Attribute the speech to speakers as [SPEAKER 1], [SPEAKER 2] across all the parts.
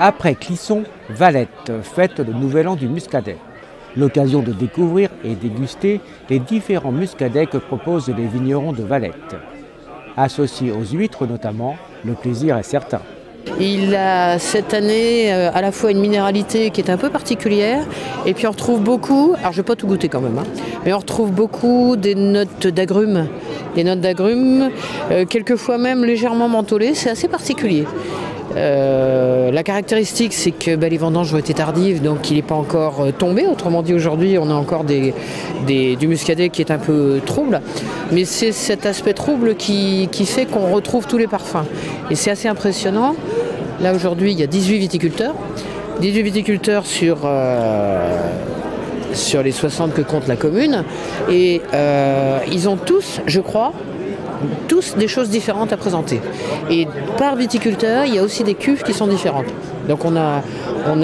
[SPEAKER 1] Après Clisson, Valette fête le nouvel an du muscadet. L'occasion de découvrir et déguster les différents muscadets que proposent les vignerons de Valette. Associés aux huîtres notamment, le plaisir est certain.
[SPEAKER 2] Il a cette année à la fois une minéralité qui est un peu particulière et puis on retrouve beaucoup, alors je ne vais pas tout goûter quand même, mais on retrouve beaucoup des notes d'agrumes. Quelquefois même légèrement mentholées, c'est assez particulier. La caractéristique, c'est que les vendanges ont été tardives, donc il n'est pas encore tombé. Autrement dit, aujourd'hui, on a encore du muscadet qui est un peu trouble. Mais c'est cet aspect trouble qui fait qu'on retrouve tous les parfums. Et c'est assez impressionnant. Là, aujourd'hui, il y a 18 viticulteurs. 18 viticulteurs sur les 60 que compte la commune. Et ils ont tous, je crois, des choses différentes à présenter. Et par viticulteur, il y a aussi des cuves qui sont différentes. Donc on a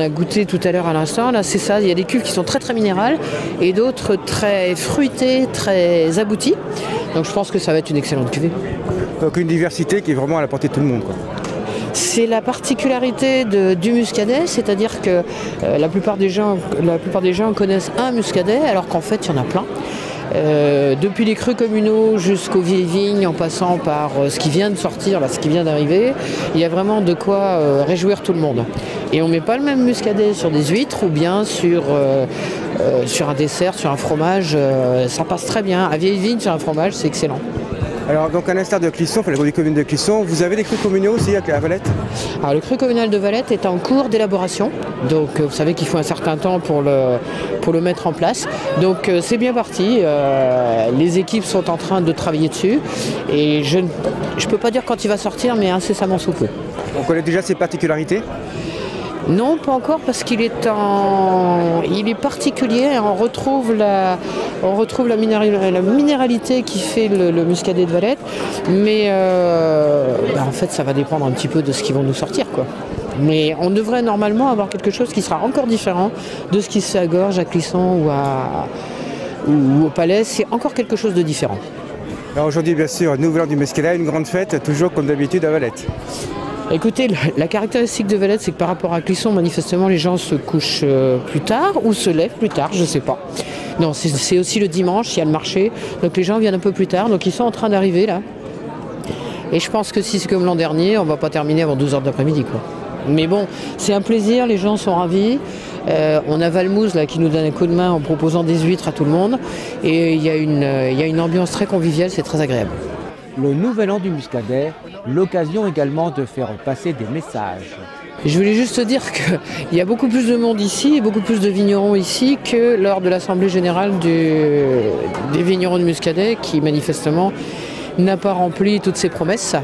[SPEAKER 2] goûté tout à l'heure à l'instant, là c'est ça, il y a des cuves qui sont très très minérales et d'autres très fruitées, très abouties. Donc je pense que ça va être une excellente cuvée.
[SPEAKER 3] Donc une diversité qui est vraiment à la portée de tout le monde, quoi.
[SPEAKER 2] C'est la particularité du muscadet, c'est-à-dire que la plupart des gens connaissent un muscadet alors qu'en fait il y en a plein. Depuis les crus communaux jusqu'aux vieilles vignes, en passant par ce qui vient de sortir, ce qui vient d'arriver, il y a vraiment de quoi réjouir tout le monde. Et on ne met pas le même muscadet sur des huîtres ou bien sur un dessert, sur un fromage, ça passe très bien. À vieille vigne sur un fromage, c'est excellent.
[SPEAKER 3] Alors donc à l'instar de Clisson, la grande commune de Clisson, vous avez des crus communaux aussi à Valette?
[SPEAKER 2] Alors le cru communal de Valette est en cours d'élaboration, donc vous savez qu'il faut un certain temps pour le mettre en place. Donc c'est bien parti, les équipes sont en train de travailler dessus et je ne peux pas dire quand il va sortir, mais incessamment sous peu.
[SPEAKER 3] On connaît déjà ses particularités?
[SPEAKER 2] Non, pas encore, parce qu'il est particulier. On retrouve la minéralité qui fait le muscadet de Valette, mais en fait, ça va dépendre un petit peu de ce qu'ils vont nous sortir, quoi. Mais on devrait normalement avoir quelque chose qui sera encore différent de ce qui se fait à Gorges, à Clisson ou au Palais. C'est encore quelque chose de différent.
[SPEAKER 3] Alors aujourd'hui, bien sûr, nouvel an du muscadet, une grande fête, toujours comme d'habitude à Valette.
[SPEAKER 2] Écoutez, la caractéristique de Valette, c'est que par rapport à Clisson, manifestement, les gens se couchent plus tard ou se lèvent plus tard, je ne sais pas. Non, c'est aussi le dimanche, il y a le marché, donc les gens viennent un peu plus tard, donc ils sont en train d'arriver là. Et je pense que si c'est comme l'an dernier, on ne va pas terminer avant 12h de l'après-midi, quoi. Mais bon, c'est un plaisir, les gens sont ravis. On a Valmouze là, qui nous donne un coup de main en proposant des huîtres à tout le monde. Et il y a une ambiance très conviviale, c'est très agréable.
[SPEAKER 1] Le nouvel an du muscadet, l'occasion également de faire passer des messages.
[SPEAKER 2] Je voulais juste dire qu'il y a beaucoup plus de monde ici, beaucoup plus de vignerons ici que lors de l'Assemblée générale des vignerons du muscadet qui manifestement n'a pas rempli toutes ses promesses.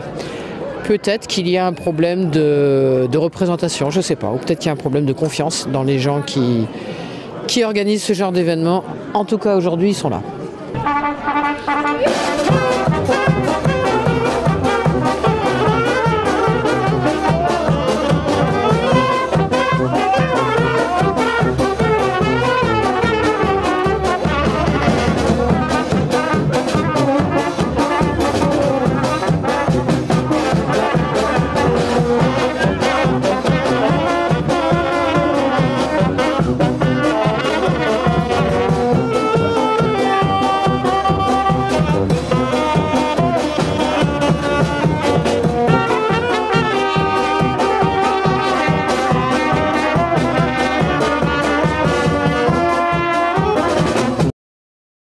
[SPEAKER 2] Peut-être qu'il y a un problème de représentation, je ne sais pas, ou peut-être qu'il y a un problème de confiance dans les gens qui organisent ce genre d'événement. En tout cas, aujourd'hui, ils sont là.